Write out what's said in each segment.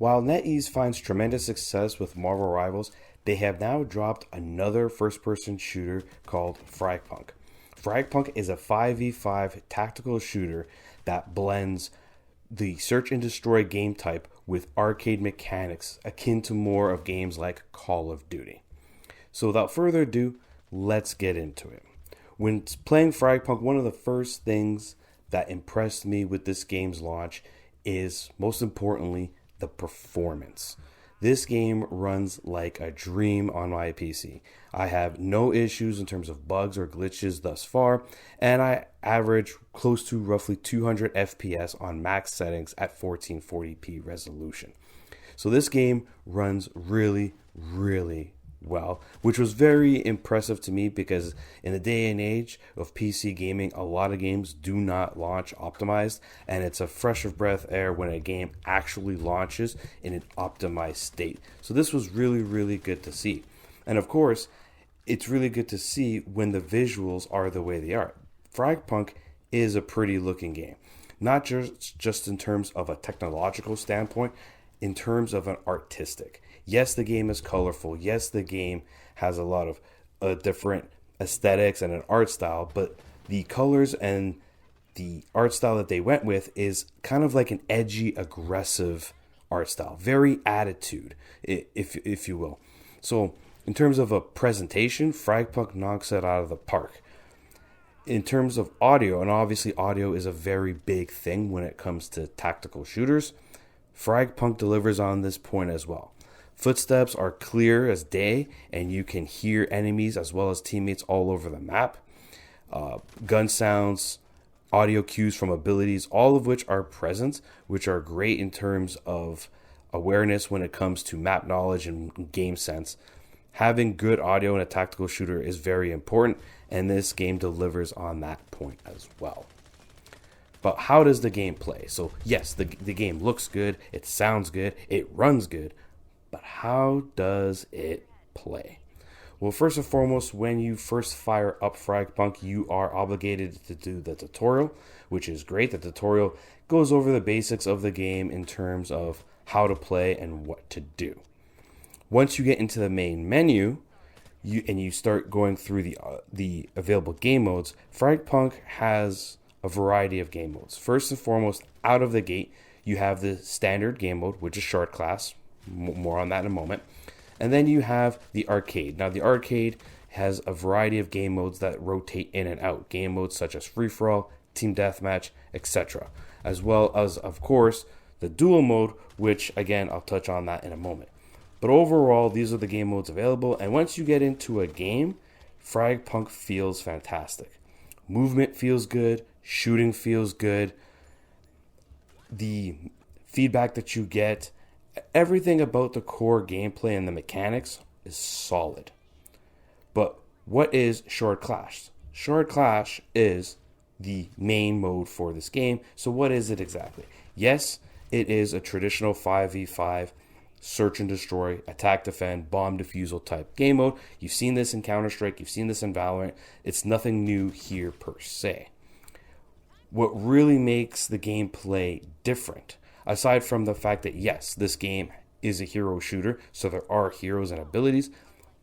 While NetEase finds tremendous success with Marvel Rivals, they have now dropped another first-person shooter called FragPunk. FragPunk is a 5v5 tactical shooter that blends the search and destroy game type with arcade mechanics akin to more of games like Call of Duty. So without further ado, let's get into it. When playing FragPunk, one of the first things that impressed me with this game's launch is, most importantly, the performance. This game runs like a dream on my PC. I have no issues in terms of bugs or glitches thus far, and I average close to roughly 200 FPS on max settings at 1440p resolution. So this game runs really, really well, which was very impressive to me because in the day and age of PC gaming, a lot of games do not launch optimized, and it's a fresh of breath air when a game actually launches in an optimized state. So this was really, really good to see. And of course, it's really good to see when the visuals are the way they are. FragPunk is a pretty looking game, not just in terms of a technological standpoint, in terms of an artistic. Yes, the game is colorful. Yes, the game has a lot of different aesthetics and an art style, but the colors and the art style that they went with is kind of like an edgy, aggressive art style, very attitude, if you will. So in terms of a presentation, FragPunk knocks it out of the park. In terms of audio, and obviously audio is a very big thing when it comes to tactical shooters, FragPunk delivers on this point as well. Footsteps are clear as day, and you can hear enemies as well as teammates all over the map. Gun sounds, audio cues from abilities, all of which are present, which are great in terms of awareness when it comes to map knowledge and game sense. Having good audio in a tactical shooter is very important, and this game delivers on that point as well. But how does the game play? So yes, the game looks good, it sounds good, it runs good, but how does it play? Well, first and foremost, when you first fire up FragPunk, you are obligated to do the tutorial, which is great. The tutorial goes over the basics of the game in terms of how to play and what to do. Once you get into the main menu, you start going through the available game modes, FragPunk has a variety of game modes. First and foremost, out of the gate, you have the standard game mode, which is short class. More on that in a moment. And then you have the arcade. Now, the arcade has a variety of game modes that rotate in and out. Game modes such as free-for-all, team deathmatch, etc. As well as, of course, the duel mode, which, again, I'll touch on that in a moment. But overall, these are the game modes available. And once you get into a game, FragPunk feels fantastic. Movement feels good. Shooting feels good. The feedback that you get, everything about the core gameplay and the mechanics is solid. But what is Short Clash? Short Clash is the main mode for this game. So what is it exactly? Yes, it is a traditional 5v5 search and destroy, attack, defend, bomb defusal type game mode. You've seen this in Counter-Strike. You've seen this in Valorant. It's nothing new here per se. What really makes the gameplay different, aside from the fact that, yes, this game is a hero shooter, so there are heroes and abilities,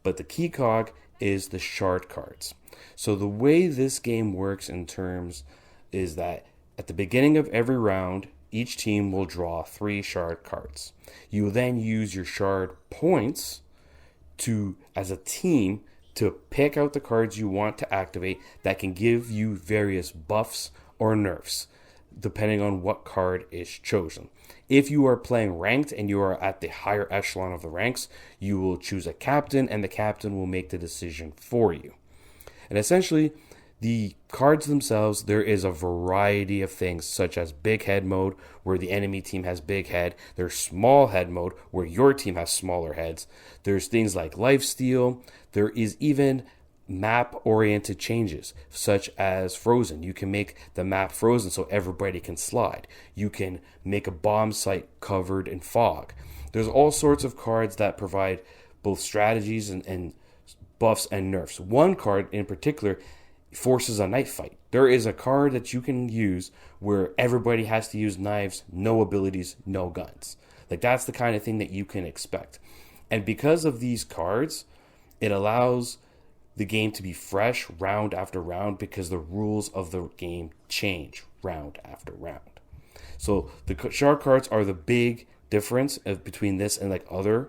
but the key cog is the shard cards. So the way this game works in terms is that at the beginning of every round, each team will draw 3 shard cards. You will then use your shard points as a team, to pick out the cards you want to activate that can give you various buffs or nerfs, depending on what card is chosen. If you are playing ranked and you are at the higher echelon of the ranks, you will choose a captain, and the captain will make the decision for you. And essentially, the cards themselves, there is a variety of things, such as big head mode, where the enemy team has big head. There's small head mode, where your team has smaller heads. There's things like lifesteal. There is even map-oriented changes, such as frozen. You can make the map frozen so everybody can slide. You can make a bomb site covered in fog. There's all sorts of cards that provide both strategies and buffs and nerfs. One card in particular forces a knife fight. There is a card that you can use where everybody has to use knives, no abilities, no guns. Like, that's the kind of thing that you can expect. And because of these cards, it allows the game to be fresh round after round because the rules of the game change round after round. So the shark cards are the big difference between this and like other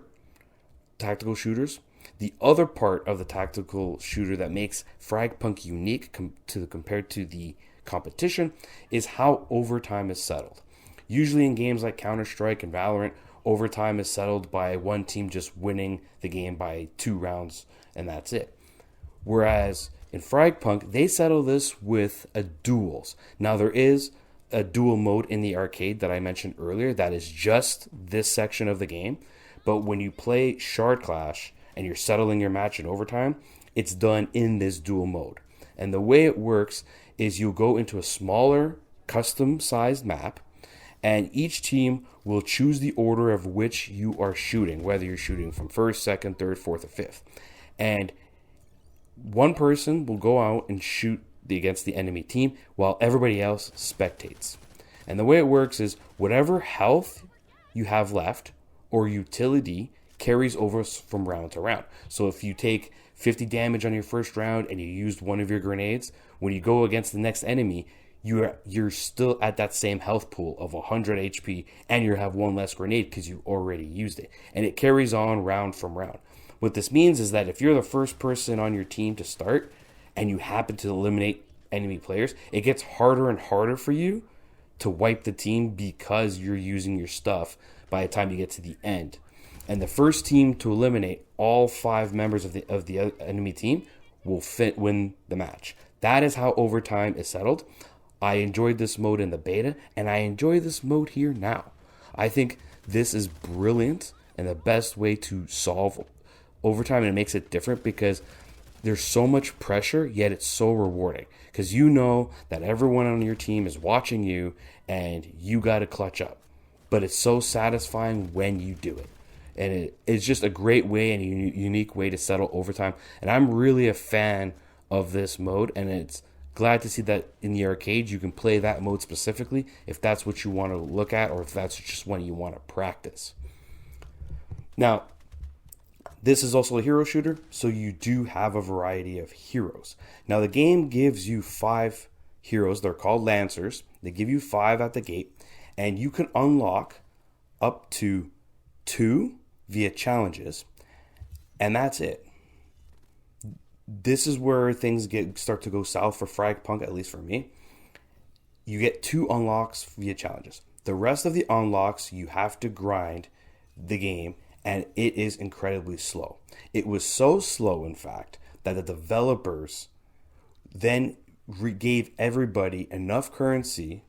tactical shooters. The other part of the tactical shooter that makes FragPunk unique compared to the competition is how overtime is settled. Usually in games like Counter-Strike and Valorant, overtime is settled by one team just winning the game by 2 rounds and that's it. Whereas in FragPunk, they settle this with a duels. Now there is a duel mode in the arcade that I mentioned earlier that is just this section of the game. But when you play Shard Clash and you're settling your match in overtime, it's done in this duel mode. And the way it works is you'll go into a smaller custom-sized map, and each team will choose the order of which you are shooting, whether you're shooting from first, second, third, fourth, or fifth. And one person will go out and shoot against the enemy team while everybody else spectates. And the way it works is whatever health you have left or utility carries over from round to round. So if you take 50 damage on your first round and you used one of your grenades, when you go against the next enemy, you're still at that same health pool of 100 HP and you have one less grenade because you already used it. And it carries on round from round. What this means is that if you're the first person on your team to start and you happen to eliminate enemy players, it gets harder and harder for you to wipe the team because you're using your stuff by the time you get to the end. And the first team to eliminate all 5 members of the enemy team will win the match. That is how overtime is settled. I enjoyed this mode in the beta, and I enjoy this mode here now. I think this is brilliant and the best way to solve overtime, and it makes it different because there's so much pressure, yet it's so rewarding. Because you know that everyone on your team is watching you, and you got to clutch up. But it's so satisfying when you do it. And it's just a great way and a unique way to settle overtime. And I'm really a fan of this mode, and it's glad to see that in the arcade you can play that mode specifically if that's what you want to look at or if that's just one you want to practice. Now, this is also a hero shooter, so you do have a variety of heroes. Now, the game gives you 5 heroes. They're called Lancers. They give you 5 at the gate, and you can unlock up to 2 via challenges, and that's it. This is where things start to go south for FragPunk, at least for me. You get 2 unlocks via challenges. The rest of the unlocks, you have to grind the game, and it is incredibly slow. It was so slow, in fact, that the developers then gave everybody enough currency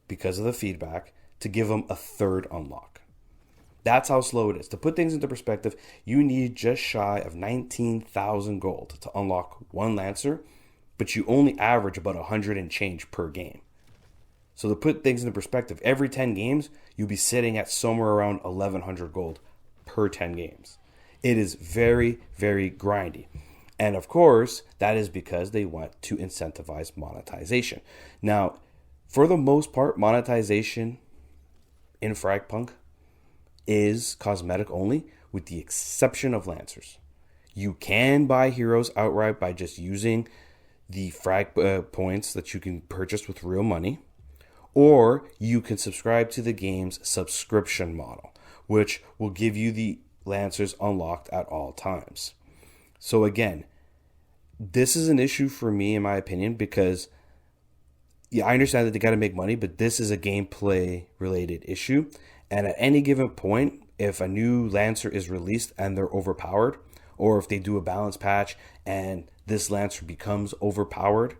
because of the feedback to give them a 3rd unlock. That's how slow it is. To put things into perspective, you need just shy of 19,000 gold to unlock 1 Lancer, but you only average about 100 and change per game. So to put things into perspective, every 10 games, you'll be sitting at somewhere around 1,100 gold per 10 games. It is very, very grindy. And of course, that is because they want to incentivize monetization. Now, for the most part, monetization in FragPunk is cosmetic only, with the exception of Lancers. You can buy heroes outright by just using the frag points that you can purchase with real money, or you can subscribe to the game's subscription model, which will give you the Lancers unlocked at all times. So again, this is an issue for me, in my opinion, because I understand that they got to make money, but this is a gameplay related issue. And at any given point, if a new Lancer is released and they're overpowered, or if they do a balance patch and this Lancer becomes overpowered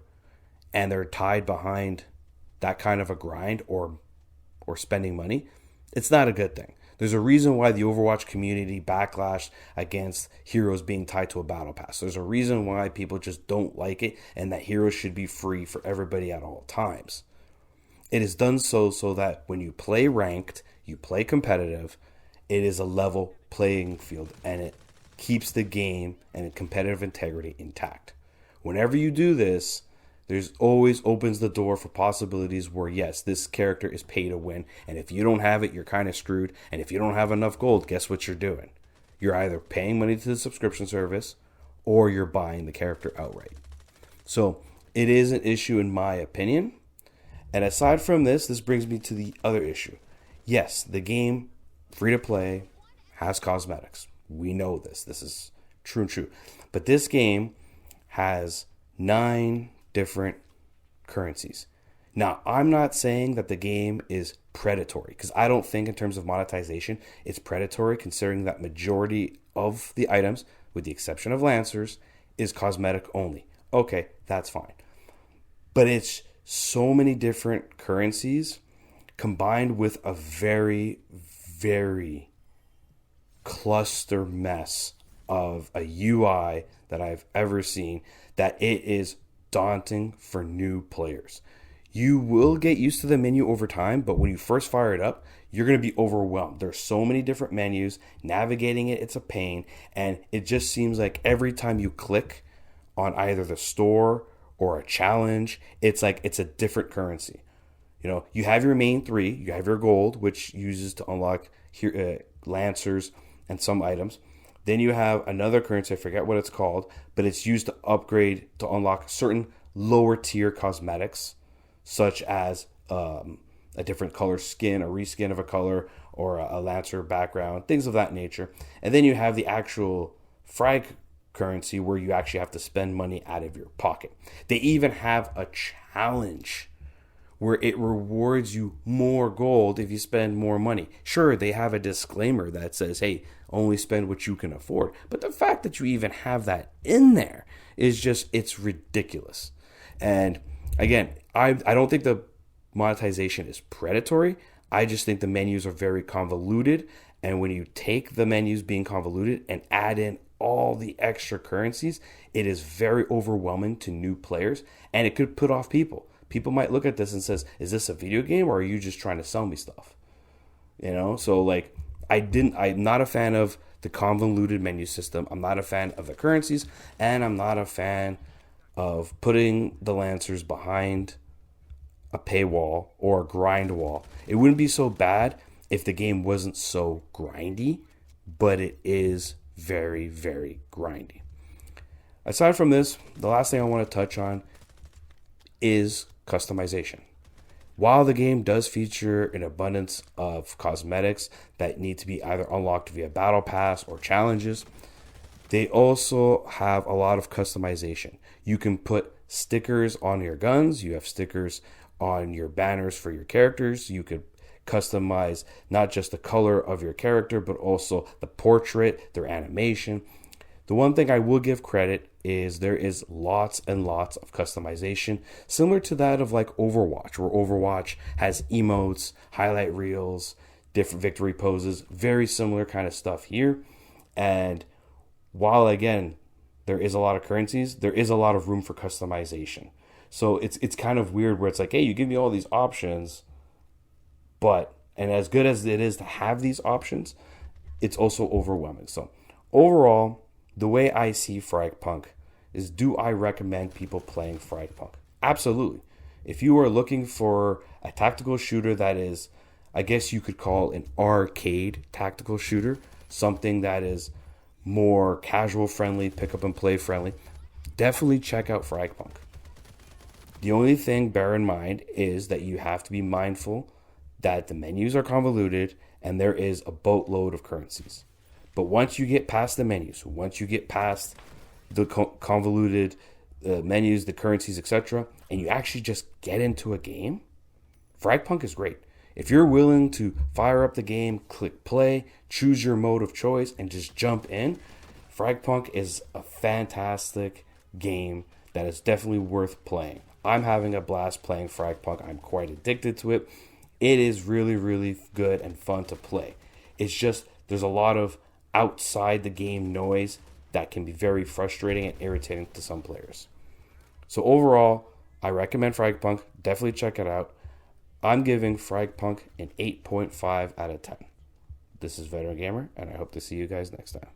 and they're tied behind that kind of a grind or spending money, it's not a good thing. There's a reason why the Overwatch community backlashed against heroes being tied to a battle pass. There's a reason why people just don't like it and that heroes should be free for everybody at all times. It is done so that when you play ranked, you play competitive, it is a level playing field and it keeps the game and competitive integrity intact. Whenever you do this, There's always opens the door for possibilities where, yes, this character is pay to win. And if you don't have it, you're kind of screwed. And if you don't have enough gold, guess what you're doing? You're either paying money to the subscription service or you're buying the character outright. So it is an issue in my opinion. And aside from this brings me to the other issue. Yes, the game, free to play, has cosmetics. We know this. This is true and true. But this game has 9 different currencies. Now, I'm not saying that the game is predatory, because I don't think in terms of monetization it's predatory, considering that majority of the items, with the exception of Lancers, is cosmetic only. Okay, that's fine. But it's so many different currencies combined with a very, very cluster mess of a UI that I've ever seen, that it is daunting for new players. You will get used to the menu over time, but when you first fire it up, you're going to be overwhelmed. There's so many different menus. Navigating it's a pain, and it just seems like every time you click on either the store or a challenge, it's like it's a different currency. You know, you have your main 3, you have your gold, which uses to unlock Lancers and some items. Then you have another currency, I forget what it's called, but it's used to upgrade to unlock certain lower tier cosmetics, such as a different color skin, a reskin of a color, or a Lancer background, things of that nature. And then you have the actual frag currency where you actually have to spend money out of your pocket. They even have a challenge where it rewards you more gold if you spend more money. Sure, they have a disclaimer that says, hey, only spend what you can afford. But the fact that you even have that in there is just, it's ridiculous. And again, I don't think the monetization is predatory. I just think the menus are very convoluted. And when you take the menus being convoluted and add in all the extra currencies, it is very overwhelming to new players, and it could put off people. People might look at this and says, is this a video game or are you just trying to sell me stuff? You know, so like I'm not a fan of the convoluted menu system. I'm not a fan of the currencies, and I'm not a fan of putting the Lancers behind a paywall or a grind wall. It wouldn't be so bad if the game wasn't so grindy, but it is very, very grindy. Aside from this, the last thing I want to touch on is customization. While the game does feature an abundance of cosmetics that need to be either unlocked via battle pass or challenges, they also have a lot of customization. You can put stickers on your guns, you have stickers on your banners for your characters, you could customize not just the color of your character, but also the portrait, their animation. The one thing I will give credit is there is lots and lots of customization, similar to that of like Overwatch, where Overwatch has emotes, highlight reels, different victory poses, very similar kind of stuff here. And while again, there is a lot of currencies, there is a lot of room for customization. So it's kind of weird where it's like, hey, you give me all these options, but, and as good as it is to have these options, it's also overwhelming. So overall, the way I see FragPunk is, do I recommend people playing FragPunk? Absolutely. If you are looking for a tactical shooter that is, I guess you could call an arcade tactical shooter, something that is more casual friendly, pick up and play friendly, definitely check out FragPunk. The only thing bear in mind is that you have to be mindful that the menus are convoluted and there is a boatload of currencies. But once you get past the menus, once you get past the convoluted menus, the currencies, etc., and you actually just get into a game, FragPunk is great. If you're willing to fire up the game, click play, choose your mode of choice, and just jump in, FragPunk is a fantastic game that is definitely worth playing. I'm having a blast playing FragPunk. I'm quite addicted to it. It is really, really good and fun to play. It's just, there's a lot of outside the game noise that can be very frustrating and irritating to some players. So overall, I recommend FragPunk. Definitely check it out. I'm giving FragPunk an 8.5 out of 10. This is Veteran Gamer, and I hope to see you guys next time.